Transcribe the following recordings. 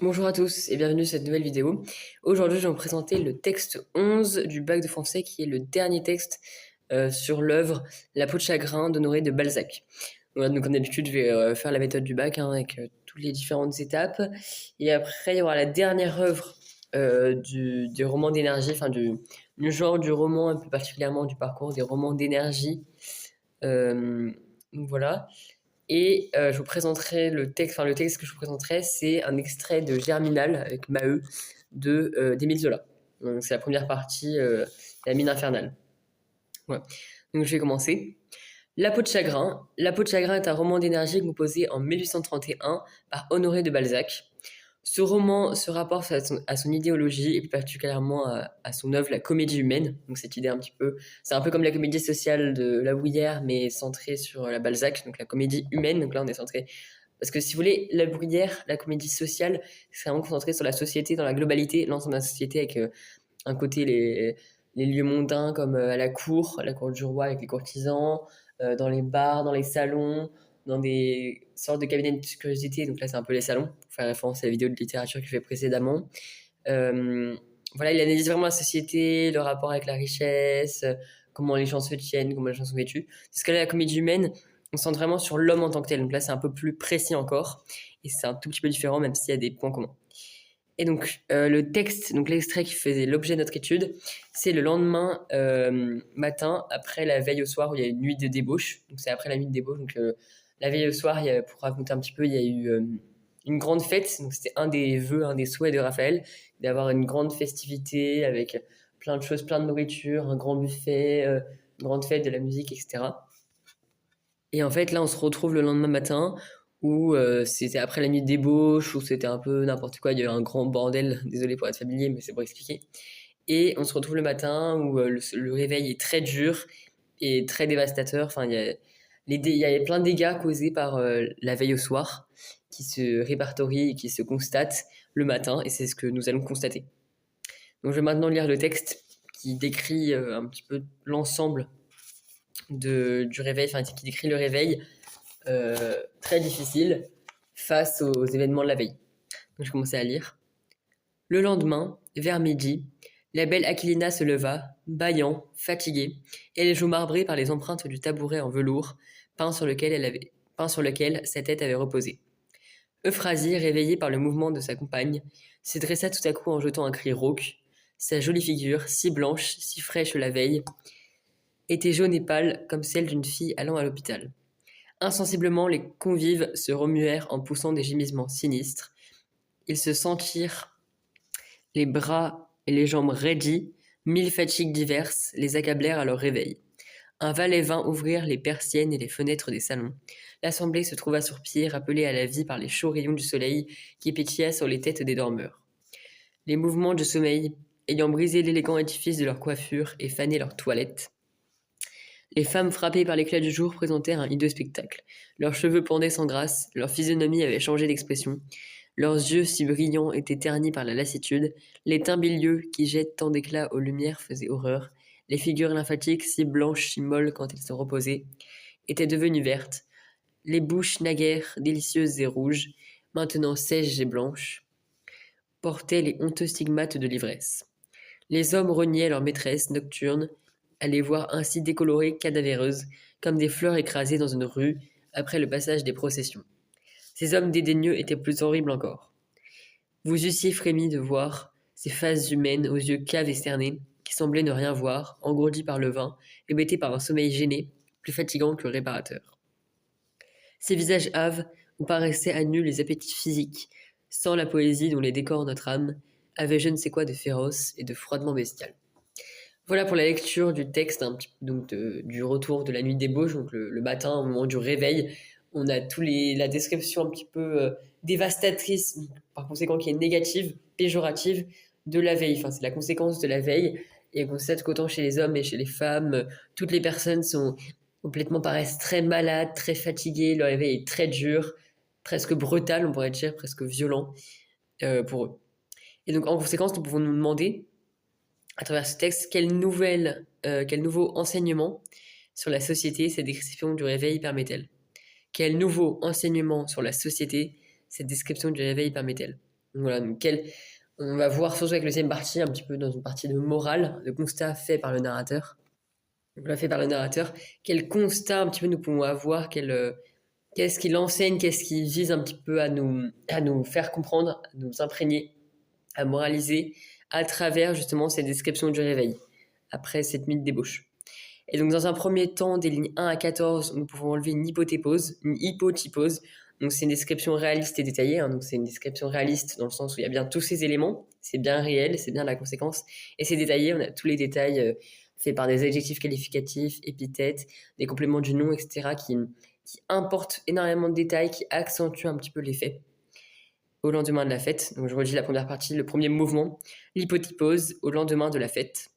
Bonjour à tous et bienvenue sur cette nouvelle vidéo. Aujourd'hui, je vais vous présenter le texte 11 du bac de français qui est le dernier texte sur l'œuvre La peau de chagrin d'Honoré de Balzac. Voilà, donc comme d'habitude, je vais faire la méthode du bac avec toutes les différentes étapes. Et après, il y aura la dernière œuvre du roman d'énergie, du genre du roman, un peu particulièrement du parcours des romans d'énergie. Donc voilà. Et je vous présenterai le texte que je vous présenterai, c'est un extrait de Germinal avec Maheu d'Émile Zola. Donc, c'est la première partie, La mine infernale. Ouais. Donc je vais commencer. La peau de chagrin. La peau de chagrin est un roman d'énergie composé en 1831 par Honoré de Balzac. Ce roman se rapporte à son idéologie et plus particulièrement à son œuvre La comédie humaine. Donc cette idée un petit peu, c'est un peu comme la comédie sociale de La Bruyère, mais centrée sur la Balzac, donc la comédie humaine. Donc là, on est centré parce que si vous voulez, La Bruyère, la comédie sociale, c'est vraiment concentré sur la société dans la globalité, l'ensemble de la société avec un côté les lieux mondains comme à la cour du roi avec les courtisans, dans les bars, dans les salons, dans des sortes de cabinets de curiosité. Donc là, c'est un peu les salons, pour faire référence à la vidéo de littérature que j'ai fait précédemment. Euh, voilà, il analyse vraiment la société, le rapport avec la richesse, comment les gens se tiennent, comment les gens sont vêtus. Parce que là, la comédie humaine, on se centre vraiment sur l'homme en tant que tel. Donc là, c'est un peu plus précis encore. Et c'est un tout petit peu différent, même s'il y a des points communs. Et donc, le texte, donc l'extrait qui faisait l'objet de notre étude, c'est le lendemain matin, après la veille au soir, où il y a une nuit de débauche. Donc, c'est après la nuit de débauche. Donc, la veille au soir, pour raconter un petit peu, il y a eu une grande fête. Donc, c'était un des vœux, un des souhaits de Raphaël, d'avoir une grande festivité avec plein de choses, plein de nourriture, un grand buffet, une grande fête, de la musique, etc. Et en fait, là, on se retrouve le lendemain matin où c'était après la nuit de débauche, où c'était un peu n'importe quoi, il y a eu un grand bordel, désolé pour être familier, mais c'est pour expliquer. Et on se retrouve le matin où le réveil est très dur et très dévastateur. Enfin, il y a plein de dégâts causés par la veille au soir qui se répertorient et qui se constatent le matin, et c'est ce que nous allons constater. Donc, je vais maintenant lire le texte qui décrit un petit peu l'ensemble du réveil, enfin, qui décrit le réveil très difficile face aux événements de la veille. Donc je commençais à lire. Le lendemain, vers midi, la belle Aquilina se leva, bâillant, fatiguée, et les joues marbrées par les empreintes du tabouret en velours, peint sur lequel sa tête avait reposé. Euphrasie, réveillée par le mouvement de sa compagne, se dressa tout à coup en jetant un cri rauque. Sa jolie figure, si blanche, si fraîche la veille, était jaune et pâle comme celle d'une fille allant à l'hôpital. Insensiblement, les convives se remuèrent en poussant des gémissements sinistres. Ils se sentirent les bras et les jambes raidis, mille fatigues diverses les accablèrent à leur réveil. Un valet vint ouvrir les persiennes et les fenêtres des salons. L'assemblée se trouva sur pied, rappelée à la vie par les chauds rayons du soleil qui pétilla sur les têtes des dormeurs. Les mouvements du sommeil, ayant brisé l'élégant édifice de leur coiffure et fané leur toilette, les femmes frappées par l'éclat du jour présentèrent un hideux spectacle. Leurs cheveux pendaient sans grâce, leur physionomie avait changé d'expression, leurs yeux si brillants étaient ternis par la lassitude, les teints bilieux qui jettent tant d'éclat aux lumières faisaient horreur, les figures lymphatiques si blanches, si molles quand elles se reposaient, étaient devenues vertes, les bouches naguère délicieuses et rouges, maintenant sèches et blanches, portaient les honteux stigmates de l'ivresse. Les hommes reniaient leur maîtresse nocturne, à les voir ainsi décolorées, cadavéreuses, comme des fleurs écrasées dans une rue après le passage des processions. Ces hommes dédaigneux étaient plus horribles encore. Vous eussiez frémi de voir ces faces humaines aux yeux caves et cernés, qui semblaient ne rien voir, engourdis par le vin, hébétés par un sommeil gêné, plus fatigant que réparateur. Ces visages hâves où paraissaient à nu les appétits physiques, sans la poésie dont les décors notre âme avaient je ne sais quoi de féroce et de froidement bestial. Voilà pour la lecture du texte, donc du retour de la nuit débauche, donc le matin, au moment du réveil. On a la description un petit peu dévastatrice, par conséquent qui est négative, péjorative, de la veille. Enfin, c'est la conséquence de la veille. Et on constate qu'autant chez les hommes et chez les femmes, toutes les personnes paraissent très malades, très fatiguées, le réveil est très dur, presque brutal, on pourrait dire, presque violent pour eux. Et donc, en conséquence, nous pouvons nous demander à travers ce texte, quel nouveau enseignement sur la société cette description du réveil permet-elle? Quel nouveau enseignement sur la société cette description du réveil permet-elle? Voilà, donc on va voir surtout avec le deuxième partie, un petit peu dans une partie de morale, de constat fait par le narrateur. Donc là, fait par le narrateur, quel constat un petit peu nous pouvons avoir, qu'est-ce qu'il enseigne, qu'est-ce qu'il vise un petit peu à nous faire comprendre, à nous imprégner, à moraliser à travers justement ces descriptions du réveil, après cette nuit de débauche. Et donc dans un premier temps, des lignes 1 à 14, nous pouvons enlever une hypotypose, une hypotypose. Donc c'est une description réaliste et détaillée, hein. Donc c'est une description réaliste dans le sens où il y a bien tous ces éléments, c'est bien réel, c'est bien la conséquence, et c'est détaillé, on a tous les détails faits par des adjectifs qualificatifs, épithètes, des compléments du nom, etc., qui importent énormément de détails, qui accentuent un petit peu l'effet au lendemain de la fête. Donc je redis la première partie, le premier mouvement, l'hypotypose au lendemain de la fête.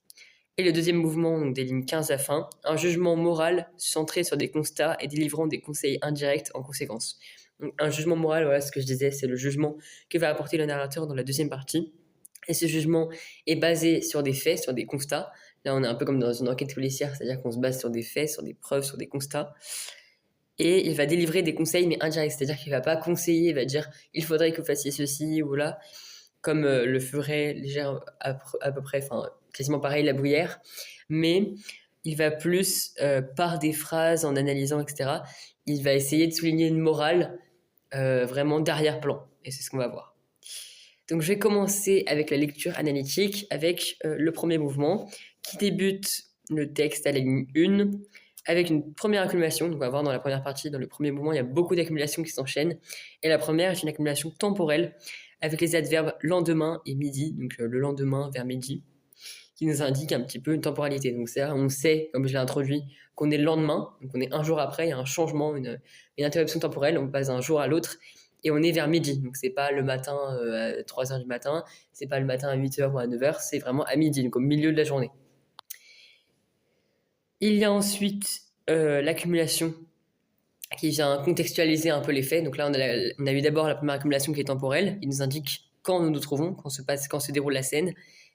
Et le deuxième mouvement, donc des lignes 15 à fin, un jugement moral centré sur des constats et délivrant des conseils indirects en conséquence. Donc, un jugement moral, voilà ce que je disais, c'est le jugement que va apporter le narrateur dans la deuxième partie. Et ce jugement est basé sur des faits, sur des constats. Là, on est un peu comme dans une enquête policière, c'est-à-dire qu'on se base sur des faits, sur des preuves, sur des constats. Et il va délivrer des conseils, mais indirects, c'est-à-dire qu'il ne va pas conseiller, il va dire il faudrait que vous fassiez ceci ou là, comme le ferait légère à peu près, enfin quasiment pareil la Bruyère, mais il va plus par des phrases en analysant, etc. Il va essayer de souligner une morale vraiment d'arrière-plan, et c'est ce qu'on va voir. Donc je vais commencer avec la lecture analytique, avec le premier mouvement qui débute le texte à la ligne 1 avec une première accumulation. Donc on va voir dans la première partie, dans le premier mouvement, il y a beaucoup d'accumulations qui s'enchaînent. Et la première est une accumulation temporelle avec les adverbes lendemain et midi, donc le lendemain vers midi, qui nous indique un petit peu une temporalité. Donc c'est on sait, comme je l'ai introduit, qu'on est le lendemain, donc on est un jour après, il y a un changement, une interruption temporelle, on passe d'un jour à l'autre, et on est vers midi. Donc c'est pas le matin à 3h du matin, c'est pas le matin à 8h ou à 9h, c'est vraiment à midi, donc au milieu de la journée. Il y a ensuite l'accumulation qui vient contextualiser un peu les faits. Donc là, on a eu d'abord la première accumulation qui est temporelle. Il nous indique quand nous nous trouvons, quand se déroule la scène.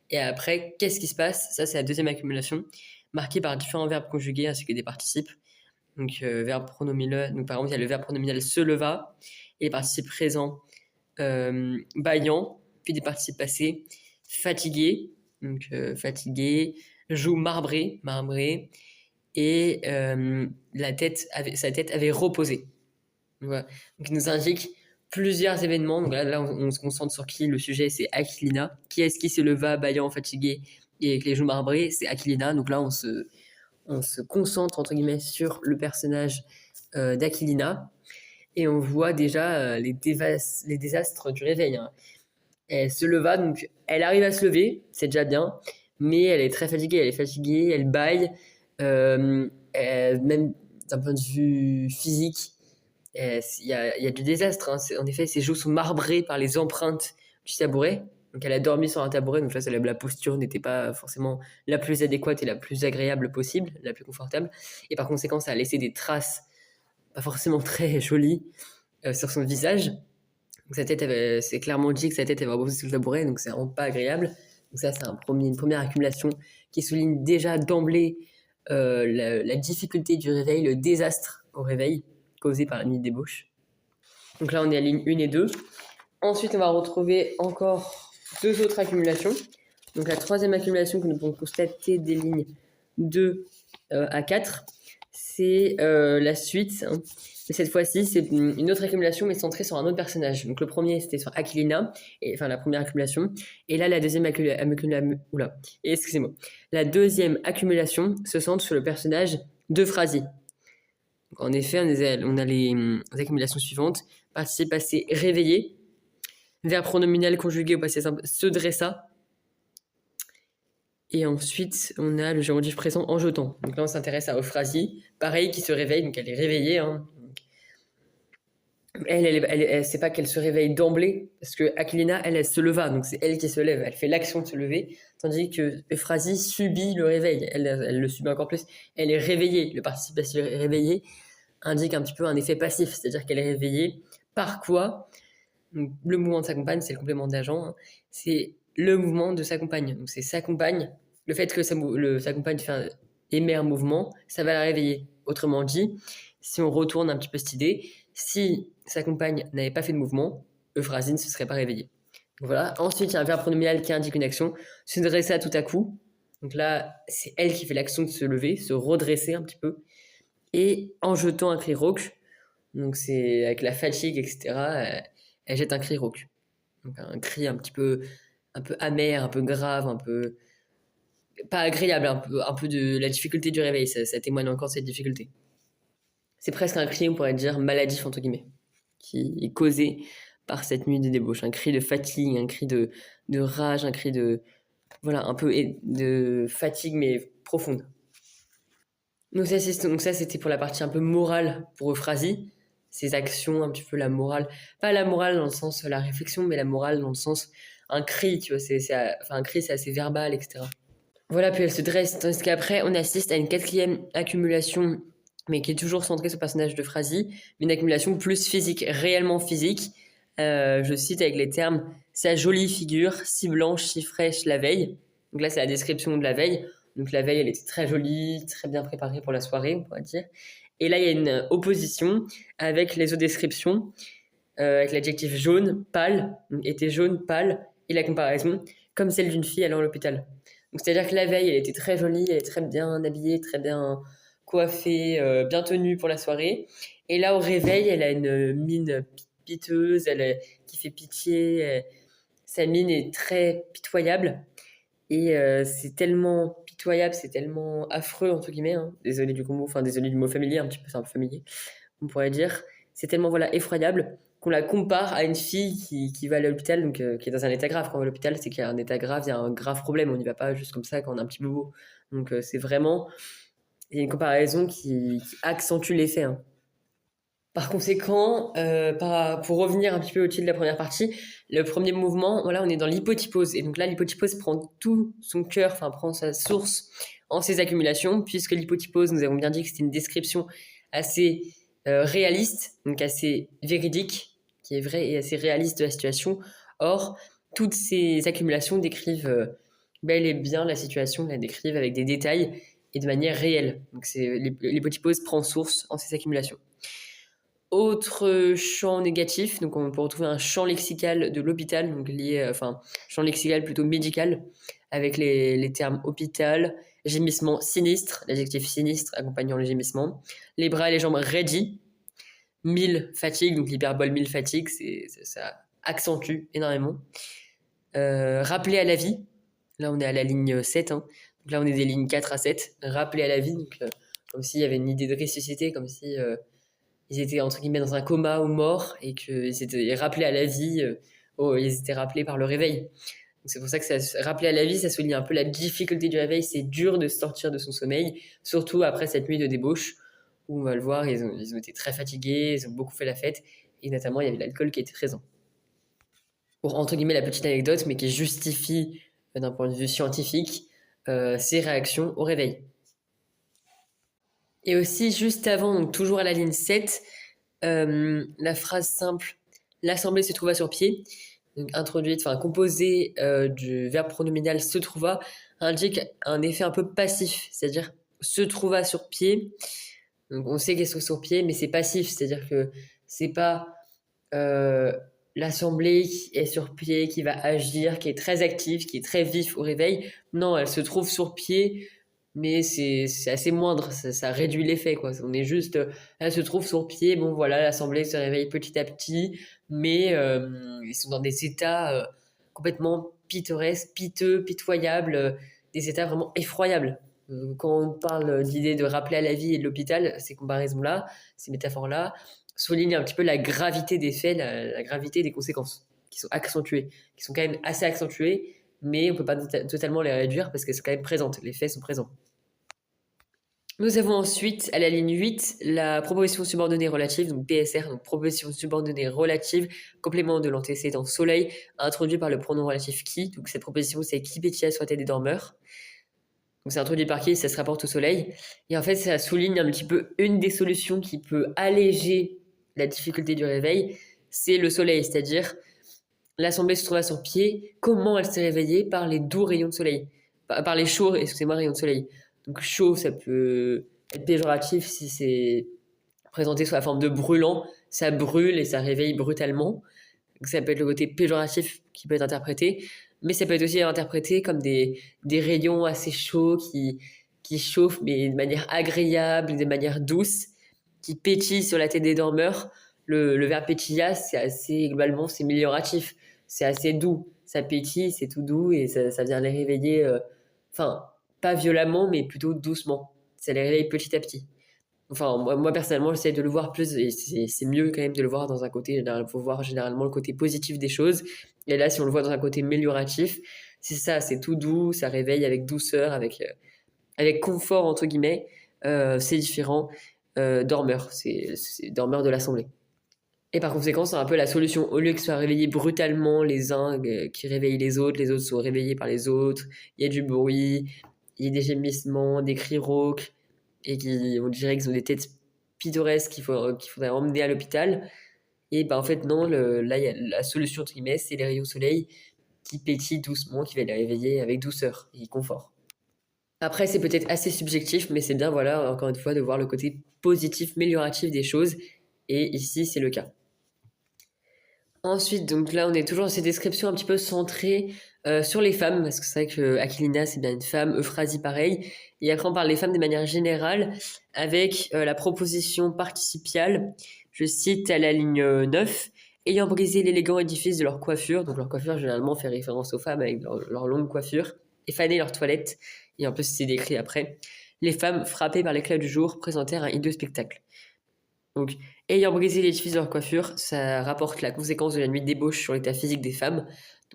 Et après, qu'est-ce qui se passe? Ça, c'est la deuxième accumulation, marquée par différents verbes conjugués ainsi que des participes. Donc, verbe pronominal. Donc, par exemple, il y a le verbe pronominal se leva et les participes présents baillant, puis des participes passés fatigué. Donc, fatigué, joue marbré, marbré, et sa tête avait reposé. Voilà. Donc, il nous indique plusieurs événements. Donc là on se concentre sur qui? Le sujet, c'est Aquilina. Qui est-ce qui se leva, baillant, fatigué et avec les joues marbrées? C'est Aquilina. Donc là, on se concentre, entre guillemets, sur le personnage d'Aquilina. Et on voit déjà les désastres du réveil, hein. Elle se leva, donc elle arrive à se lever, c'est déjà bien, mais elle est très fatiguée, elle bâille, même d'un point de vue physique, il y a du désastre, hein. En effet, ses joues sont marbrées par les empreintes du tabouret. Donc elle a dormi sur un tabouret, donc là la posture n'était pas forcément la plus adéquate et la plus agréable possible, la plus confortable. Et par conséquent, ça a laissé des traces pas forcément très jolies sur son visage. Donc sa tête, c'est clairement dit que sa tête avait reposé sur le tabouret, donc c'est vraiment pas agréable. Donc ça, c'est une première accumulation qui souligne déjà d'emblée la difficulté du réveil, le désastre au réveil causé par la nuit de débauche. Donc là, on est à ligne 1 et 2. Ensuite, on va retrouver encore deux autres accumulations. Donc la troisième accumulation que nous pouvons constater des lignes 2 à 4, c'est la suite, hein. Mais cette fois-ci, c'est une autre accumulation, mais centrée sur un autre personnage. Donc le premier, c'était sur Aquilina, enfin la première accumulation. Et là, la deuxième La deuxième accumulation se centre sur le personnage d'Euphrasie. En effet, on a les accumulations suivantes. Participe passé réveillé. Verbe pronominal conjugué au passé simple se dressa. Et ensuite, on a le gérondif présent en jetant. Donc là, on s'intéresse à Euphrasie. Pareil, qui se réveille. Donc elle est réveillée, hein. Elle c'est pas qu'elle se réveille d'emblée, parce que Aquilina, elle se leva, donc c'est elle qui se lève, elle fait l'action de se lever, tandis que Euphrasie subit le réveil, elle le subit encore plus, elle est réveillée, le participe passif réveillé indique un petit peu un effet passif, c'est-à-dire qu'elle est réveillée par quoi? Donc, le mouvement de sa compagne, c'est le complément d'agent, hein, c'est le mouvement de sa compagne, donc c'est sa compagne, le fait que sa compagne émet un mouvement, ça va la réveiller. Autrement dit, si on retourne un petit peu cette idée, si sa compagne n'avait pas fait de mouvement, Euphrasie ne se serait pas réveillée. Voilà. Ensuite, il y a un verbe pronominal qui indique une action. Se dresser tout à coup. Donc là, c'est elle qui fait l'action de se lever, se redresser un petit peu. Et en jetant un cri rauque. Donc c'est avec la fatigue, etc. Elle jette un cri rauque. Donc un cri un peu amer, un peu grave, un peu pas agréable, un peu de la difficulté du réveil. Ça témoigne encore de cette difficulté. C'est presque un cri, on pourrait dire, maladif, entre guillemets, qui est causé par cette nuit de débauche. Un cri de fatigue, un cri de rage, un cri de, voilà, un peu de fatigue, mais profonde. Donc ça, c'était pour la partie un peu morale pour Euphrasie, ses actions, un petit peu la morale. Pas la morale dans le sens la réflexion, mais la morale dans le sens un cri, tu vois, enfin, un cri, c'est assez verbal, etc. Voilà, puis elle se dresse, tandis qu'après, on assiste à une quatrième accumulation, mais qui est toujours centrée sur le personnage de Phrasy, mais une accumulation plus physique, réellement physique. Je cite avec les termes sa jolie figure, si blanche, si fraîche la veille. Donc là, c'est la description de la veille. Donc la veille, elle était très jolie, très bien préparée pour la soirée, on pourrait dire. Et là, il y a une opposition avec les autres descriptions, avec l'adjectif jaune, pâle, donc était jaune, pâle, et la comparaison, comme celle d'une fille allant à l'hôpital. Donc c'est-à-dire que la veille, elle était très jolie, elle est très bien habillée, très bien coiffée, bien tenue pour la soirée. Et là, au réveil, elle a une mine piteuse, qui fait pitié. Sa mine est très pitoyable. Et c'est tellement pitoyable, c'est tellement affreux, entre guillemets. Hein. Désolé du mot, enfin désolé du mot familier, un petit peu, c'est un peu familier, on pourrait dire. C'est tellement voilà, effroyable qu'on la compare à une fille qui va à l'hôpital, donc qui est dans un état grave. Quand on va à l'hôpital, c'est qu'il y a un état grave, il y a un grave problème. On n'y va pas juste comme ça quand on a un petit bobo. Donc c'est vraiment il y a une comparaison qui accentue l'effet. Hein. Par conséquent, pour revenir un petit peu au titre de la première partie, le premier mouvement, voilà, on est dans l'hypotypose. Et donc là, l'hypotypose prend tout son cœur, enfin prend sa source en ses accumulations, puisque l'hypotypose, nous avons bien dit que c'était une description assez réaliste, donc assez véridique, qui est vraie et assez réaliste de la situation. Or, toutes ces accumulations décrivent bel et bien la situation, la décrivent avec des détails et de manière réelle. Donc l'hypotypose prend source en ces accumulations. Autre champ négatif, donc on peut retrouver un champ lexical de l'hôpital, donc lié, enfin, champ lexical plutôt médical, avec les termes hôpital, gémissement sinistre, l'adjectif sinistre accompagnant le gémissement, les bras et les jambes raidis, mille fatigue, donc l'hyperbole mille fatigue, ça accentue énormément. Rappeler à la vie, là on est à la ligne 7, hein. Donc là on est des lignes 4 à 7, rappeler à la vie, donc, comme s'il y avait une idée de ressusciter, comme si ils étaient entre guillemets dans un coma ou morts et qu'ils étaient rappelés à la vie, ils étaient rappelés par le réveil. Donc c'est pour ça que rappeler à la vie, ça souligne un peu la difficulté du réveil. C'est dur de sortir de son sommeil, surtout après cette nuit de débauche où on va le voir, ils ont été très fatigués, ils ont beaucoup fait la fête et notamment il y avait l'alcool qui était présent. Pour entre guillemets la petite anecdote, mais qui justifie d'un point de vue scientifique ces réactions au réveil. Et aussi, juste avant, donc toujours à la ligne 7, la phrase simple l'assemblée se trouva sur pied, donc introduite, enfin composée du verbe pronominal se trouva, indique un effet un peu passif, c'est-à-dire se trouva sur pied. Donc on sait qu'elle se trouve sur pied, mais c'est passif, c'est-à-dire que c'est pas euh, l'assemblée qui est sur pied, qui va agir, qui est très active, qui est très vif au réveil. Non, elle se trouve sur pied mais c'est assez moindre, ça réduit l'effet, quoi. On est juste, elle se trouve sur pied, bon voilà, l'assemblée se réveille petit à petit, mais ils sont dans des états complètement pittoresques, piteux, pitoyables, des états vraiment effroyables. Quand on parle d'idée de rappeler à la vie et de l'hôpital, ces comparaisons-là, ces métaphores-là, soulignent un petit peu la gravité des faits, la gravité des conséquences, qui sont accentuées, qui sont quand même assez accentuées, mais on ne peut pas totalement les réduire parce qu'elles sont quand même présentes, les faits sont présents. Nous avons ensuite, à la ligne 8, la proposition subordonnée relative, donc PSR, donc proposition subordonnée relative, complément de l'antécédent soleil, introduit par le pronom relatif qui. Donc cette proposition, c'est qui pétia soit-elle des dormeurs. Donc c'est introduit par qui, ça se rapporte au soleil. Et en fait, ça souligne un petit peu une des solutions qui peut alléger la difficulté du réveil, c'est le soleil, c'est-à-dire l'assemblée se trouva sur pied. Comment elle s'est réveillée? Par les doux rayons de soleil. Par les chauds, excusez-moi, rayons de soleil. Donc chaud, ça peut être péjoratif si c'est présenté sous la forme de brûlant. Ça brûle et ça réveille brutalement. Donc ça peut être le côté péjoratif qui peut être interprété, mais ça peut être aussi interprété comme des rayons assez chauds qui chauffent, mais de manière agréable, de manière douce, qui pétillent sur la tête des dormeurs. Le verbe pétilla, c'est assez, globalement, c'est amélioratif, c'est assez doux, ça pétille, c'est tout doux et ça vient les réveiller, enfin, pas violemment, mais plutôt doucement. Ça les réveille petit à petit. Enfin, moi personnellement, j'essaie de le voir plus, et c'est mieux quand même de le voir dans un côté général. Il faut voir généralement le côté positif des choses. Et là, si on le voit dans un côté amélioratif, c'est ça, c'est tout doux, ça réveille avec douceur, avec confort, entre guillemets. C'est différent. Dormeur, c'est dormeur de l'assemblée. Et par conséquent, c'est un peu la solution. Au lieu que soit réveillés brutalement les uns qui réveillent les autres sont réveillés par les autres, il y a du bruit, il y a des gémissements, des cris rauques, et on dirait qu'ils ont des têtes pittoresques qu'il faudrait emmener à l'hôpital. Et ben en fait, non, là, il y a la solution, entre guillemets, c'est les rayons soleil qui pétillent doucement, qui va les réveiller avec douceur et confort. Après, c'est peut-être assez subjectif, mais c'est bien, voilà, encore une fois, de voir le côté positif, amélioratif des choses. Et ici, c'est le cas. Ensuite, donc là, on est toujours dans ces descriptions un petit peu centrées sur les femmes, parce que c'est vrai que Aquilina, c'est bien une femme, Euphrasie, pareil. Et après, on parle des femmes de manière générale, avec la proposition participiale, je cite à la ligne 9, ayant brisé l'élégant édifice de leur coiffure, donc leur coiffure généralement fait référence aux femmes avec leur longue coiffure, et fané leur toilette, et en plus c'est décrit après, les femmes frappées par l'éclat du jour présentèrent un hideux spectacle. Donc, ayant brisé l'édifice de leur coiffure, ça rapporte la conséquence de la nuit de débauche sur l'état physique des femmes.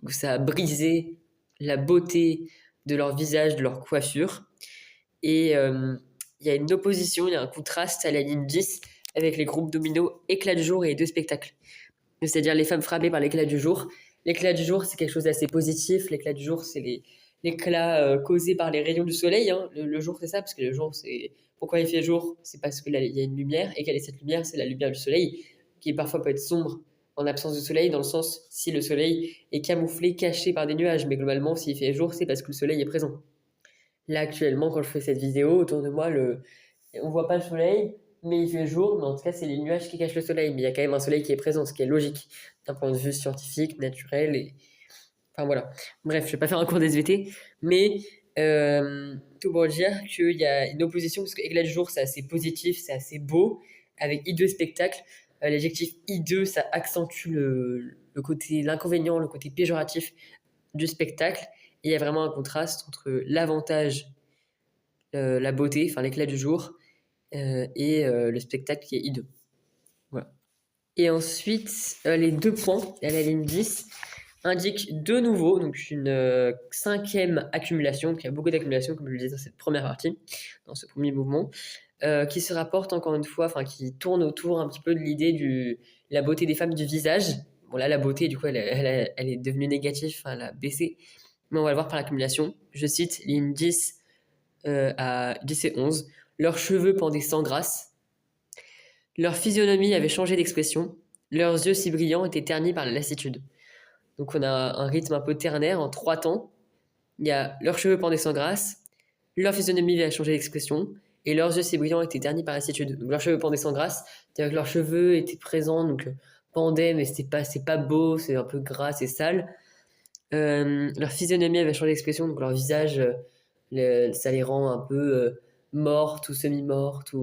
Donc, ça a brisé la beauté de leur visage, de leur coiffure. Et il y a une opposition, il y a un contraste à la ligne 10 avec les groupes dominos éclat du jour et deux spectacles. C'est-à-dire les femmes frappées par l'éclat du jour. L'éclat du jour, c'est quelque chose d'assez positif. L'éclat du jour, c'est l'éclat causé par les rayons du soleil. Hein. Le jour, c'est ça, parce que le jour, c'est... Pourquoi il fait jour? C'est parce qu'il y a une lumière, et quelle est cette lumière? C'est la lumière du soleil, qui parfois peut être sombre en absence de soleil, dans le sens si le soleil est camouflé, caché par des nuages. Mais globalement, s'il fait jour, c'est parce que le soleil est présent. Là, actuellement, quand je fais cette vidéo, autour de moi, on voit pas le soleil, mais il fait jour. Mais en tout cas, c'est les nuages qui cachent le soleil. Mais il y a quand même un soleil qui est présent, ce qui est logique d'un point de vue scientifique, naturel. Enfin voilà. Bref, je vais pas faire un cours d'SVT, mais tout pour dire qu'il y a une opposition, parce que éclat du jour, c'est assez positif, c'est assez beau, avec hideux spectacle. L'adjectif hideux, ça accentue le côté, l'inconvénient, le côté péjoratif du spectacle. Et il y a vraiment un contraste entre l'avantage, la beauté, enfin l'éclat du jour, et le spectacle qui est hideux. Voilà. Et ensuite, les 2 points à la ligne 10 indiquent de nouveau donc une cinquième accumulation, donc il y a beaucoup d'accumulations, comme je le disais dans cette première partie, dans ce premier mouvement, qui se rapporte encore une fois, enfin qui tourne autour un petit peu de l'idée de la beauté des femmes du visage. Bon là, la beauté, du coup, elle est devenue négative, enfin, elle a baissé, mais on va le voir par l'accumulation. Je cite ligne 10 à 10 et 11. Leurs cheveux pendaient sans grâce. Leur physionomie avait changé d'expression. Leurs yeux si brillants étaient ternis par la lassitude. Donc on a un rythme un peu ternaire en 3 temps. Il y a leurs cheveux pendaient sans grâce, leur physionomie avait changé d'expression, et leurs yeux si brillants étaient ternis par lassitude. Donc leurs cheveux pendaient sans grâce, c'est-à-dire que leurs cheveux étaient présents, donc pendaient, mais c'est pas beau, c'est un peu gras, c'est sale. Leur physionomie avait changé d'expression, donc leur visage, ça les rend un peu mortes ou semi-mortes.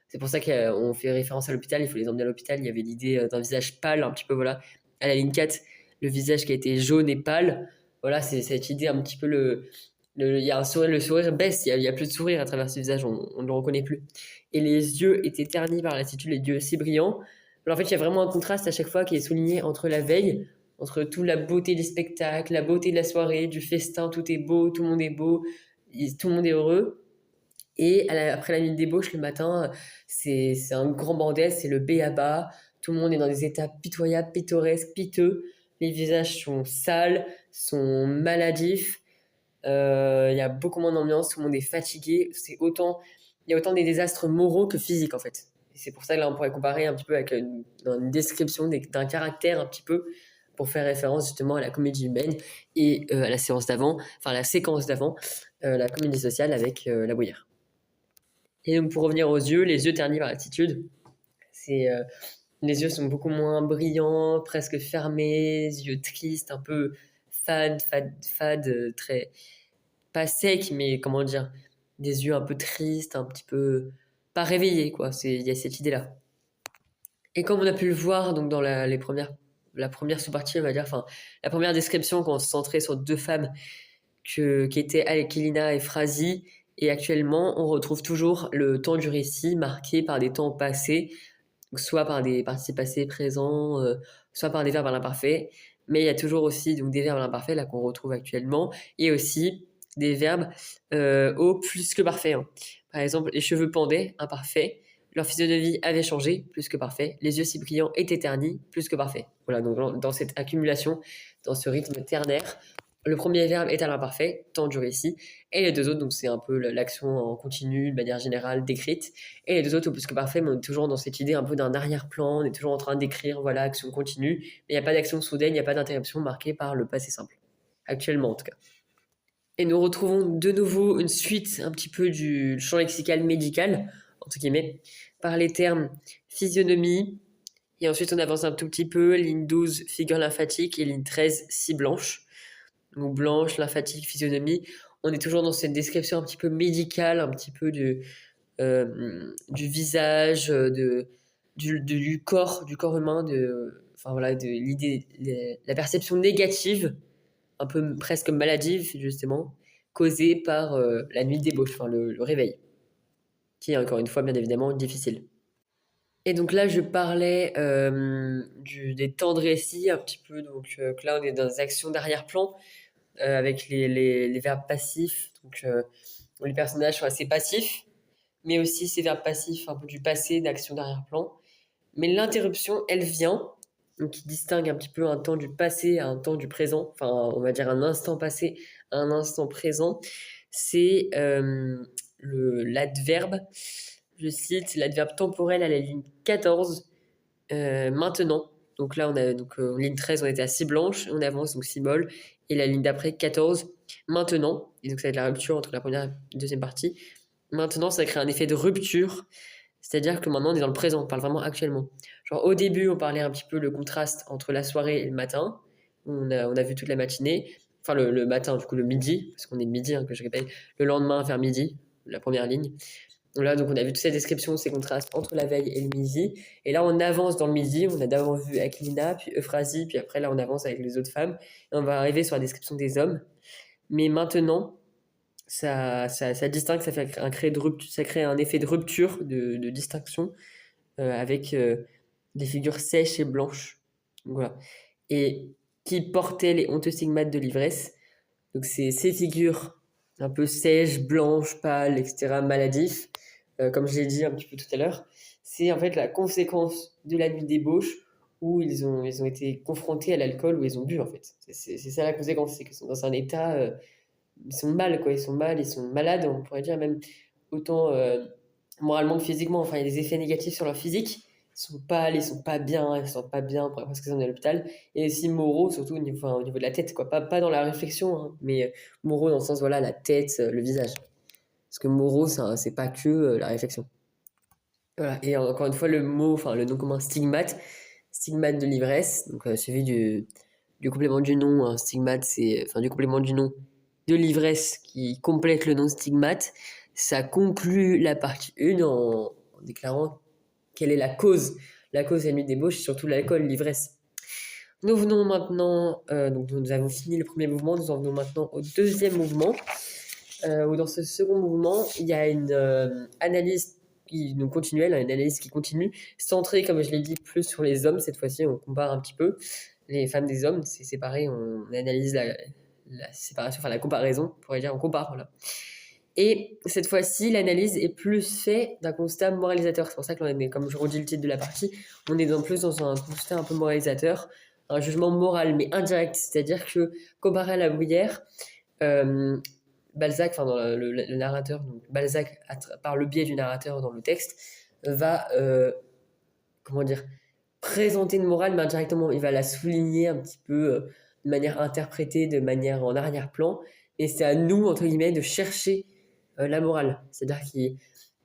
C'est pour ça qu'on fait référence à l'hôpital, il faut les emmener à l'hôpital. Il y avait l'idée d'un visage pâle, un petit peu, voilà. À la ligne 4, le visage qui a été jaune et pâle. Voilà, c'est cette idée un petit peu il y a un sourire, le sourire baisse, il y a plus de sourire à travers ce visage, on ne le reconnaît plus. Et les yeux étaient ternis par la lassitude, les yeux si brillants. Alors en fait, il y a vraiment un contraste à chaque fois qui est souligné entre la veille, entre toute la beauté du spectacle, la beauté de la soirée, du festin, tout est beau, tout le monde est beau, tout le monde est heureux. Et après la nuit de débauche, le matin, c'est un grand bordel, c'est le b.a.-ba. Tout le monde est dans des états pitoyables, pittoresques, piteux. Les visages sont sales, sont maladifs. Il y a beaucoup moins d'ambiance, tout le monde est fatigué. Il y a autant des désastres moraux que physiques en fait. Et c'est pour ça que là on pourrait comparer un petit peu avec une description d'un caractère un petit peu pour faire référence justement à la comédie humaine et à la séance d'avant, enfin la séquence d'avant, la comédie sociale avec la Bruyère. Et donc pour revenir aux yeux, les yeux ternis par l'attitude, c'est Les yeux sont beaucoup moins brillants, presque fermés, yeux tristes, un peu fades, très pas secs, mais comment dire, des yeux un peu tristes, un petit peu pas réveillés, quoi. Il y a cette idée-là. Et comme on a pu le voir donc dans la première sous-partie, on va dire, enfin, la première description quand on se centrait sur deux femmes qui étaient Alkelina et Phrasi, et actuellement, on retrouve toujours le temps du récit marqué par des temps passés, donc soit par des participes passés présents, soit par des verbes à l'imparfait, mais il y a toujours aussi donc, des verbes à l'imparfait là qu'on retrouve actuellement, et aussi des verbes au plus que parfait, hein. Par exemple, les cheveux pendaient, imparfait. Leur physionomie avait changé, plus que parfait. Les yeux si brillants étaient ternis, plus que parfait. Voilà, donc dans cette accumulation, dans ce rythme ternaire, le premier verbe est à l'imparfait, temps du récit, et les deux autres, donc c'est un peu l'action en continu, de manière générale, décrite, et les deux autres au plus que parfait, mais on est toujours dans cette idée un peu d'un arrière-plan, on est toujours en train d'écrire, voilà, action continue, mais il n'y a pas d'action soudaine, il n'y a pas d'interruption marquée par le passé simple. Actuellement, en tout cas. Et nous retrouvons de nouveau une suite un petit peu du champ lexical médical, entre guillemets, par les termes physionomie, et ensuite on avance un tout petit peu, ligne 12, figure lymphatique, et ligne 13, scie blanche. Donc blanche, lymphatique, physionomie. On est toujours dans cette description un petit peu médicale, un petit peu du visage, du corps humain, enfin voilà, de l'idée, la perception négative un peu presque maladive, justement, causée par la nuit de débauche, enfin le réveil, qui est encore une fois, bien évidemment, difficile. Et donc là, je parlais des temps de récit, un petit peu, donc que là, on est dans des actions d'arrière-plan, avec les verbes passifs, donc les personnages sont assez passifs, mais aussi ces verbes passifs, un peu du passé, d'action d'arrière-plan. Mais l'interruption, elle vient, donc qui distingue un petit peu un temps du passé à un temps du présent, enfin on va dire un instant passé à un instant présent, c'est l'adverbe, je cite, l'adverbe temporel à la ligne 14, maintenant. Donc là, on a donc en ligne 13, on était à 6 blanche, on avance donc 6 molles, et la ligne d'après 14, maintenant, et donc ça va être la rupture entre la première et la deuxième partie. Maintenant, ça crée un effet de rupture, c'est-à-dire que maintenant on est dans le présent, on parle vraiment actuellement. Genre au début, on parlait un petit peu le contraste entre la soirée et le matin. On a vu toute la matinée, enfin le matin, du coup le midi, parce qu'on est midi, hein, que je répète, le lendemain vers midi, la première ligne. Là, donc on a vu toute cette description, ces contrastes entre la veille et le midi. Et là, on avance dans le midi, on a d'abord vu Aquilina, puis Euphrasie, puis après là, on avance avec les autres femmes. Et on va arriver sur la description des hommes. Mais maintenant, ça distingue, ça crée un effet de rupture, de distinction, avec des figures sèches et blanches. Donc, voilà. Et qui portaient les honteux stigmates de l'ivresse. Donc c'est ces figures un peu sèches, blanches, pâles, etc., maladifs, comme je l'ai dit un petit peu tout à l'heure, c'est en fait la conséquence de la nuit débauche où ils ont été confrontés à l'alcool, où ils ont bu en fait. C'est ça la conséquence, c'est qu'ils sont dans un état ils sont mal, quoi. Ils sont malades, on pourrait dire même autant moralement que physiquement. Enfin, il y a des effets négatifs sur leur physique. Ils sont pâles, ils sont pas bien, ils se sentent pas bien parce qu'ils sont à l'hôpital. Et aussi moraux, surtout au niveau de la tête, quoi. Pas dans la réflexion, hein, mais moraux dans le sens, voilà, la tête, le visage. Parce que moraux, c'est pas que la réflexion. Voilà. Et encore une fois, le mot, enfin, le nom commun stigmate, stigmate de l'ivresse, donc suivi du complément du nom, hein, stigmate, enfin, du complément du nom de l'ivresse qui complète le nom stigmate, ça conclut la partie 1 en déclarant quelle est la cause. La cause de la nuit de débauche, c'est surtout l'alcool, l'ivresse. Nous venons maintenant, donc nous avons fini le premier mouvement, nous en venons maintenant au deuxième mouvement, où dans ce second mouvement, il y a une analyse continuelle, une analyse qui continue, centrée, comme je l'ai dit, plus sur les hommes. Cette fois-ci, on compare un petit peu les femmes des hommes, c'est séparé, on analyse la séparation, enfin la comparaison, on pourrait dire, on compare, voilà. Et cette fois-ci, l'analyse est plus faite d'un constat moralisateur. C'est pour ça que, comme je redis le titre de la partie, on est plus dans un constat un peu moralisateur, un jugement moral, mais indirect. C'est-à-dire que, comparé à la Bruyère, Balzac, enfin dans le narrateur, donc Balzac, par le biais du narrateur dans le texte, va, comment dire, présenter une morale, mais indirectement, il va la souligner un petit peu de manière interprétée, de manière en arrière-plan. Et c'est à nous, entre guillemets, de chercher la morale. C'est-à-dire qu'il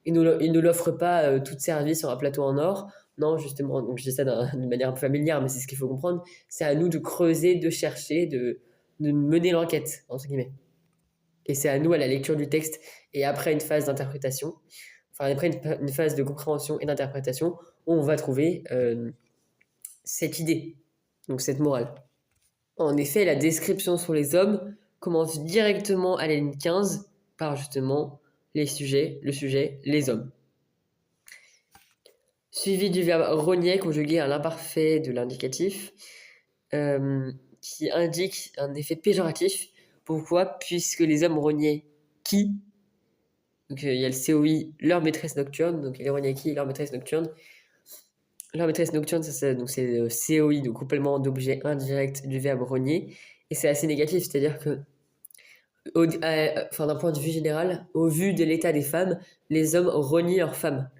ne nous l'offre pas toute service sur un plateau en or. Non, justement, donc je dis ça d'une manière un peu familière, mais c'est ce qu'il faut comprendre. C'est à nous de creuser, de chercher, de mener l'enquête, entre guillemets. Et c'est à nous, à la lecture du texte, et après une phase d'interprétation, enfin après une phase de compréhension et d'interprétation, où on va trouver cette idée, donc cette morale. En effet, la description sur les hommes commence directement à la ligne 15 par justement le sujet, les hommes. Suivi du verbe rogner conjugué à l'imparfait de l'indicatif, qui indique un effet péjoratif. Pourquoi? Puisque les hommes rognaient qui? Donc il y a le COI, leur maîtresse nocturne, donc les rognaient qui? Leur maîtresse nocturne. Leur maîtresse nocturne, donc c'est COI, donc complément d'objet indirect du verbe rogner, et c'est assez négatif, c'est-à-dire que d'un point de vue général, au vu de l'état des femmes, les hommes renient leurs femmes.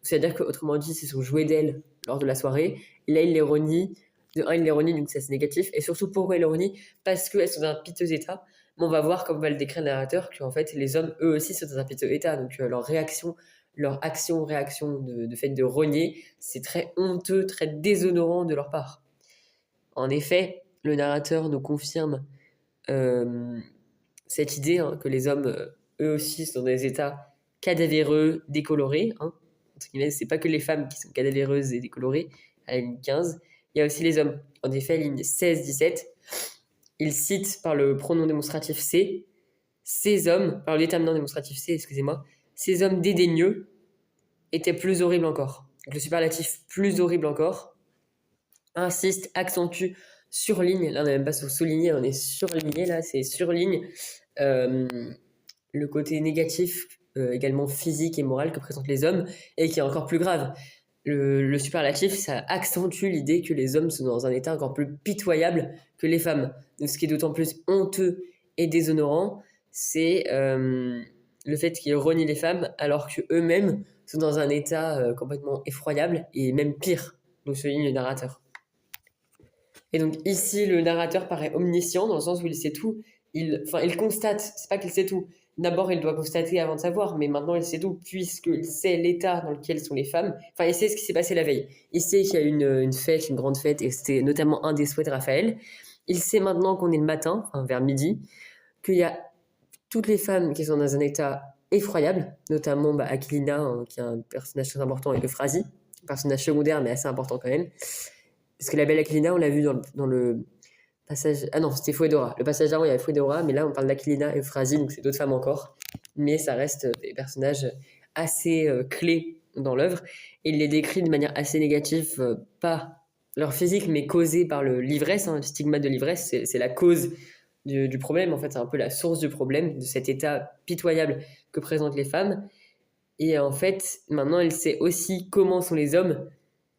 C'est-à-dire qu'autrement dit, ils sont joués d'elles lors de la soirée. Et là, ils les renient. De un, ils les renient, donc ça c'est négatif. Et surtout, pourquoi ils les renient? Parce qu'elles sont dans un piteux état. Mais on va voir, comme va le décrire le narrateur, qu'en fait, les hommes, eux aussi, sont dans un piteux état. Donc leur réaction, leur action-réaction de fait de renier, c'est très honteux, très déshonorant de leur part. En effet, le narrateur nous confirme cette idée que les hommes, eux aussi, sont dans des états cadavéreux, décolorés. Entre guillemets, c'est pas que les femmes qui sont cadavéreuses et décolorées, à la ligne 15. Il y a aussi les hommes. En effet, ligne 16-17, il cite par le pronom démonstratif C, ces hommes, par le déterminant démonstratif C, excusez-moi, ces hommes dédaigneux étaient plus horribles encore. Donc, le superlatif plus horrible encore insiste, accentue, surligne. Là, on n'est même pas sur souligner, on est surligné. Là, c'est surligne le côté négatif, également physique et moral que présentent les hommes, et qui est encore plus grave. Le superlatif, ça accentue l'idée que les hommes sont dans un état encore plus pitoyable que les femmes. Donc, ce qui est d'autant plus honteux et déshonorant, c'est le fait qu'ils renient les femmes alors qu'eux-mêmes sont dans un état complètement effroyable et même pire, donc souligne le narrateur. Et donc ici, le narrateur paraît omniscient dans le sens où il sait tout. Il constate, c'est pas qu'il sait tout. D'abord, il doit constater avant de savoir, mais maintenant il sait tout, puisqu'il sait l'état dans lequel sont les femmes. Enfin, il sait ce qui s'est passé la veille. Il sait qu'il y a une fête, une grande fête, et c'était notamment un des souhaits de Raphaël. Il sait maintenant qu'on est le matin, vers midi, qu'il y a toutes les femmes qui sont dans un état effroyable, notamment Aquilina, qui est un personnage très important, et Euphrasie, un personnage secondaire, mais assez important quand même. Parce que la belle Aquilina, on l'a vu dans le passage... Ah non, c'était Fouedora. Le passage d'avant, il y avait Fouedora, mais là, on parle d'Aquilina et Euphrasie, donc c'est d'autres femmes encore. Mais ça reste des personnages assez clés dans l'œuvre. Et il les décrit de manière assez négative, pas leur physique, mais causée par l'ivresse. Le stigmate de l'ivresse, c'est la cause du problème. En fait, c'est un peu la source du problème, de cet état pitoyable que présentent les femmes. Et en fait, maintenant, elle sait aussi comment sont les hommes.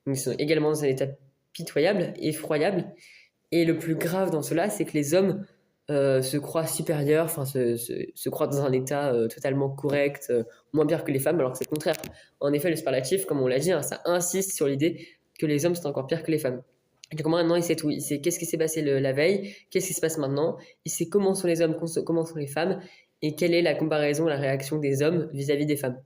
Ils sont également dans un état pitoyable, effroyable. Et le plus grave dans cela, c'est que les hommes se croient supérieurs, se croient dans un état totalement correct, moins pire que les femmes, alors que c'est le contraire. En effet, le superlatif, comme on l'a dit, ça insiste sur l'idée que les hommes sont encore pires que les femmes. Et donc maintenant, il sait tout. Il sait qu'est-ce qui s'est passé la veille, qu'est-ce qui se passe maintenant. Il sait comment sont les hommes, comment sont les femmes, et quelle est la comparaison, la réaction des hommes vis-à-vis des femmes.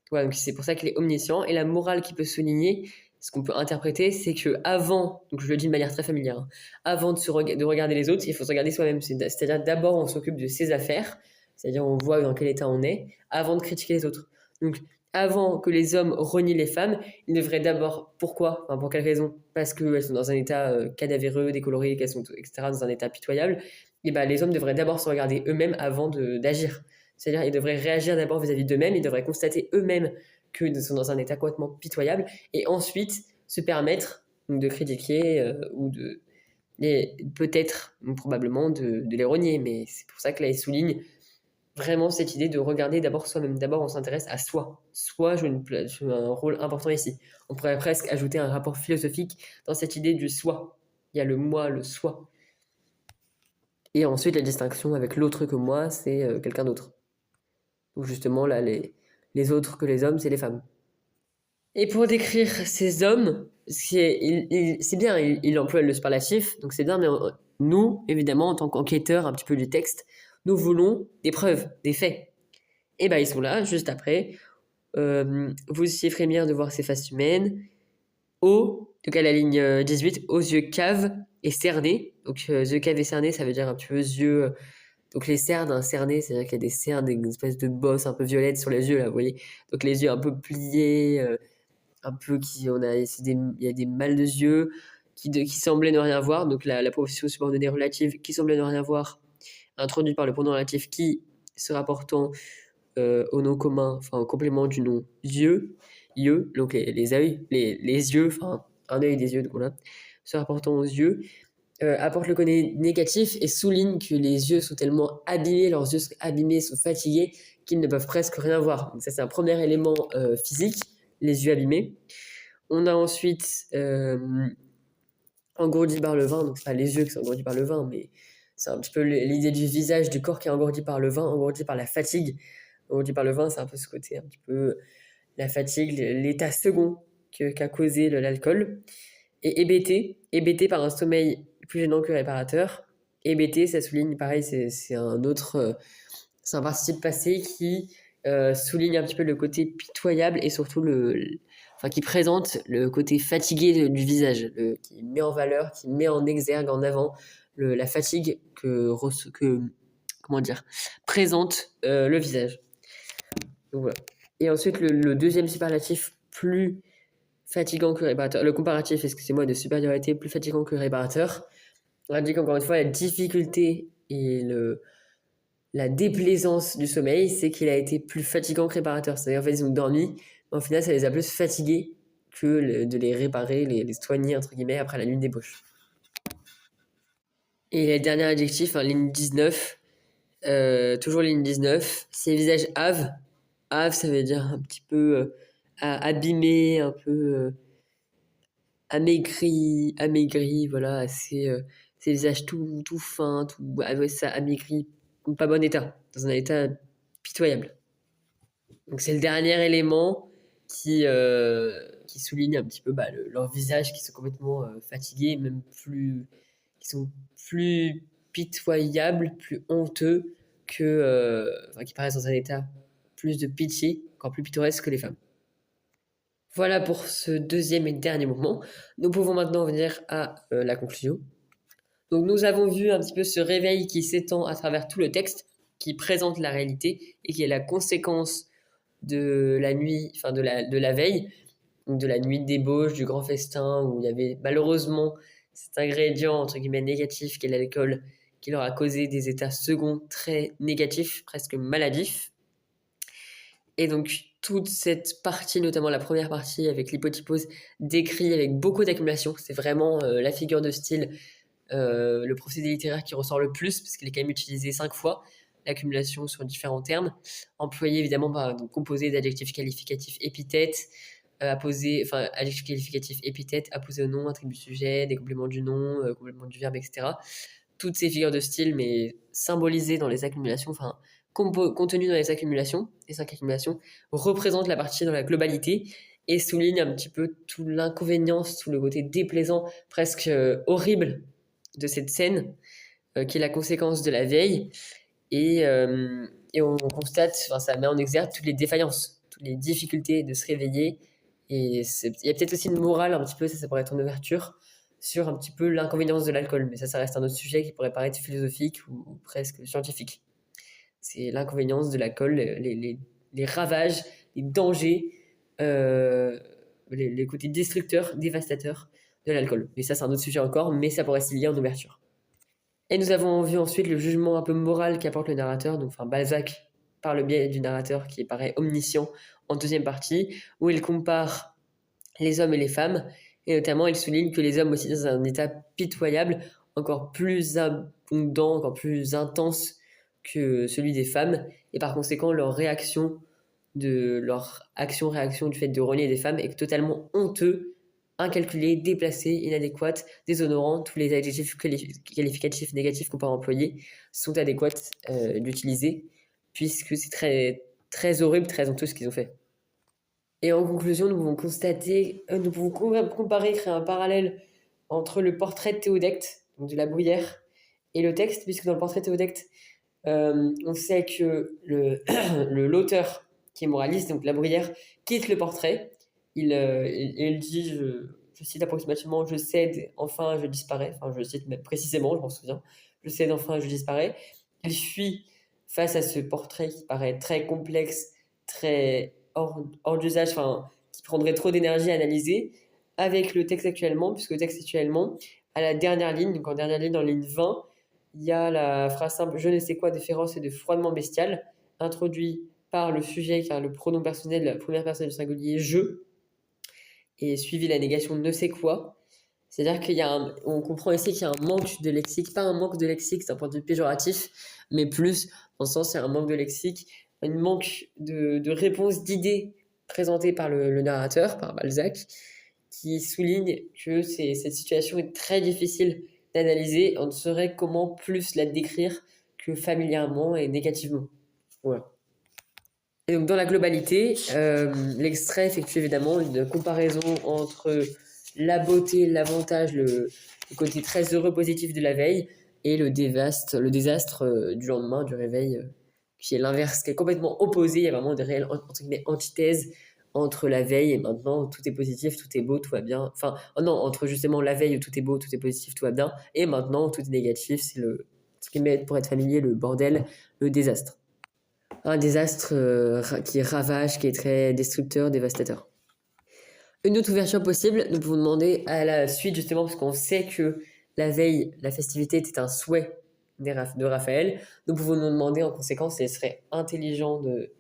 Voilà, donc c'est pour ça qu'il est omniscient. Et la morale qu'il peut souligner, ce qu'on peut interpréter, c'est que avant, donc je le dis de manière très familière, avant de regarder les autres, il faut se regarder soi-même. C'est-à-dire d'abord on s'occupe de ses affaires, c'est-à-dire on voit dans quel état on est, avant de critiquer les autres. Donc avant que les hommes renient les femmes, ils devraient d'abord, pourquoi? Enfin, pour quelle raison? Parce qu'elles sont dans un état cadavéreux, décoloré, qu'elles sont, etc., dans un état pitoyable. Et les hommes devraient d'abord se regarder eux-mêmes avant d'agir. C'est-à-dire ils devraient réagir d'abord vis-à-vis d'eux-mêmes, ils devraient constater eux-mêmes qu'ils sont dans un état complètement pitoyable, et ensuite se permettre de critiquer et peut-être, probablement, de les renier. Mais c'est pour ça que là, il souligne vraiment cette idée de regarder d'abord soi-même. D'abord, on s'intéresse à soi. Soi joue un rôle important ici. On pourrait presque ajouter un rapport philosophique dans cette idée du soi. Il y a le moi, le soi. Et ensuite, la distinction avec l'autre que moi, c'est quelqu'un d'autre. Donc justement, là, les autres que les hommes, c'est les femmes. Et pour décrire ces hommes, c'est bien, il emploie le superlatif, donc c'est bien, mais nous, évidemment, en tant qu'enquêteurs un petit peu du texte, nous voulons des preuves, des faits. Et ils sont là, juste après. Vous eussiez frémir de voir ces faces humaines, donc à la ligne 18, aux yeux caves et cernés. Donc yeux caves et cernés, ça veut dire un petit peu yeux. Donc les cernes, un cerné, c'est-à-dire qu'il y a des cernes, une espèce de bosse un peu violette sur les yeux, là, vous voyez. Donc les yeux un peu pliés, un peu il y a des mal de yeux qui semblaient ne rien voir. Donc la profession subordonnée relative qui semblait ne rien voir, introduite par le pronom relatif qui se rapportant au nom commun, enfin au complément du nom yeux, donc les yeux, les yeux, enfin un œil des yeux, donc voilà, se rapportant aux yeux, apporte le côté négatif et souligne que les yeux sont tellement abîmés, leurs yeux sont abîmés, sont fatigués, qu'ils ne peuvent presque rien voir. Donc ça, c'est un premier élément physique, les yeux abîmés. On a ensuite engourdi par le vin, donc c'est pas les yeux qui sont engourdis par le vin, mais c'est un petit peu l'idée du visage, du corps qui est engourdi par le vin, engourdi par la fatigue. Engourdi par le vin, c'est un peu ce côté, un petit peu la fatigue, l'état second qu'a causé l'alcool. Et hébété par un sommeil plus gênant que réparateur. Hébété, ça souligne, pareil, c'est c'est un participe passé qui souligne un petit peu le côté pitoyable et surtout enfin, qui présente le côté fatigué du visage, qui met en valeur, qui met en exergue, en avant la fatigue comment dire, présente le visage. Donc voilà. Et ensuite, le deuxième superlatif plus fatigant que réparateur, le comparatif, excusez-moi, de supériorité plus fatigant que réparateur, on indique encore une fois la difficulté et la déplaisance du sommeil, c'est qu'il a été plus fatigant que réparateur. C'est-à-dire, en fait, ils ont dormi, mais au final, ça les a plus fatigués que de les réparer, les soigner, entre guillemets, après la nuit de débauche. Et le dernier adjectif, hein, ligne 19, toujours ligne 19, c'est visage hâve. Hâve, ça veut dire un petit peu abîmé, un peu amaigri, voilà, c'est visage tout fin, ouais, ça amaigri, pas bon état, dans un état pitoyable. Donc c'est le dernier élément qui souligne un petit peu leur visage qui sont complètement fatigués, même qui sont plus pitoyables, plus honteux enfin, qui paraissent dans un état plus de pitié, encore plus pittoresque que les femmes. Voilà pour ce deuxième et dernier mouvement. Nous pouvons maintenant venir à la conclusion. Donc nous avons vu un petit peu ce réveil qui s'étend à travers tout le texte, qui présente la réalité et qui est la conséquence de la nuit, enfin de la veille, donc de la nuit de débauche, du grand festin, où il y avait malheureusement cet ingrédient entre guillemets négatif qu'est l'alcool, qui leur a causé des états seconds très négatifs, presque maladifs. Et donc toute cette partie, notamment la première partie avec l'hypotypose, décrit avec beaucoup d'accumulation. C'est vraiment la figure de style, le procédé littéraire qui ressort le plus, parce qu'il est quand même utilisé 5 fois, l'accumulation sur différents termes, employé évidemment donc, composé d'adjectifs qualificatifs épithètes, adjectifs qualificatifs épithètes apposés au nom, attribut sujet, des compléments du nom, compléments du verbe, etc. Toutes ces figures de style, mais symbolisées dans les accumulations, enfin contenues dans les 5 accumulations, représentent la partie dans la globalité et soulignent un petit peu tout l'inconvénient, tout le côté déplaisant, presque horrible de cette scène, qui est la conséquence de la veille. Et on constate, enfin, ça met en exergue toutes les défaillances, toutes les difficultés de se réveiller. Et il y a peut-être aussi une morale un petit peu, ça pourrait être en ouverture, sur un petit peu l'inconvénience de l'alcool. Mais ça reste un autre sujet qui pourrait paraître philosophique ou presque scientifique. C'est l'inconvénience de l'alcool, les ravages, les dangers, les côtés destructeurs, dévastateurs de l'alcool. Mais ça, c'est un autre sujet encore, mais ça pourrait s'y lier en ouverture. Et nous avons vu ensuite le jugement un peu moral qu'apporte le narrateur, donc enfin Balzac par le biais du narrateur qui paraît omniscient en deuxième partie, où il compare les hommes et les femmes, et notamment il souligne que les hommes aussi dans un état pitoyable, encore plus abondant, encore plus intense que celui des femmes, et par conséquent leur action-réaction du fait de renier des femmes est totalement honteux, incalculé, déplacé, inadéquat, déshonorant. Tous les adjectifs qualificatifs négatifs qu'on peut employer sont adéquats d'utiliser, puisque c'est très, très horrible, très honteux ce qu'ils ont fait. Et en conclusion, nous pouvons comparer, créer un parallèle entre le portrait de Théodecte, donc de la Bruyère, et le texte, puisque dans le portrait de Théodecte, on sait que l'auteur qui est moraliste, donc la Bruyère, quitte le portrait. Il dit, je cite approximativement: «Je cède, enfin je disparais», enfin je cite même précisément, je m'en souviens: «Je cède, enfin je disparais». Il fuit face à ce portrait qui paraît très complexe, très hors d'usage, enfin qui prendrait trop d'énergie à analyser, avec le texte actuellement, puisque le texte actuellement, à la dernière ligne, donc en dernière ligne, en ligne 20, il y a la phrase simple: «Je ne sais quoi de féroce et de froidement bestial», introduit par le sujet, car le pronom personnel, la première personne du singulier je, et suivi la négation ne sais quoi. C'est-à-dire on comprend ici qu'il y a un manque de lexique, pas un manque de lexique d'un point de vue péjoratif, mais plus dans le sens, il y a un manque de lexique, un manque de réponse, d'idées présentées par le narrateur, par Balzac, qui souligne que cette situation est très difficile d'analyser. On ne saurait comment plus la décrire que familièrement et négativement. Voilà. Et donc, dans la globalité, l'extrait effectue évidemment une comparaison entre la beauté, l'avantage, le côté très heureux, positif de la veille, et le désastre du lendemain, du réveil, qui est l'inverse, qui est complètement opposé. Il y a vraiment des réelles entre guillemets, antithèses entre la veille et maintenant, tout est positif, tout est beau, tout va bien. Enfin, oh non, entre justement la veille où tout est beau, tout est positif, tout va bien, et maintenant, tout est négatif, c'est ce qui met, pour être familier, le bordel, le désastre. Un désastre qui ravage, qui est très destructeur, dévastateur. Une autre ouverture possible, nous pouvons demander à la suite justement, parce qu'on sait que la veille, la festivité était un souhait de Raphaël. Nous pouvons nous demander en conséquence, et il serait intelligent de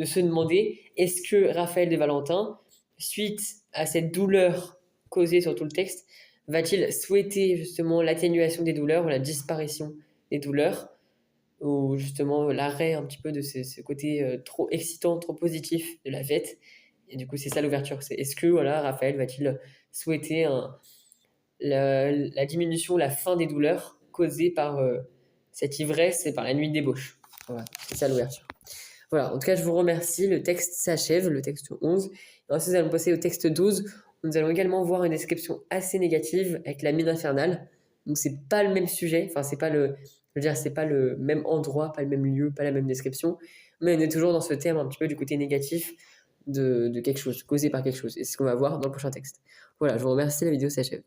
se demander, est-ce que Raphaël de Valentin, suite à cette douleur causée sur tout le texte, va-t-il souhaiter justement l'atténuation des douleurs ou la disparition des douleurs, ou justement l'arrêt un petit peu de ce côté trop excitant, trop positif de la fête. Et du coup, c'est ça l'ouverture. Est-ce que voilà, Raphaël va-t-il souhaiter la diminution, la fin des douleurs causées par cette ivresse et par la nuit de débauche. Voilà, c'est ça l'ouverture. Voilà, en tout cas, je vous remercie. Le texte s'achève, le texte 11. Et ensuite, nous allons passer au texte 12. Nous allons également voir une description assez négative avec la mine infernale. Donc, c'est pas le même sujet. Enfin, c'est pas je veux dire, c'est pas le même endroit, pas le même lieu, pas la même description. Mais on est toujours dans ce thème un petit peu du côté négatif de quelque chose, causé par quelque chose. Et c'est ce qu'on va voir dans le prochain texte. Voilà, je vous remercie. La vidéo s'achève.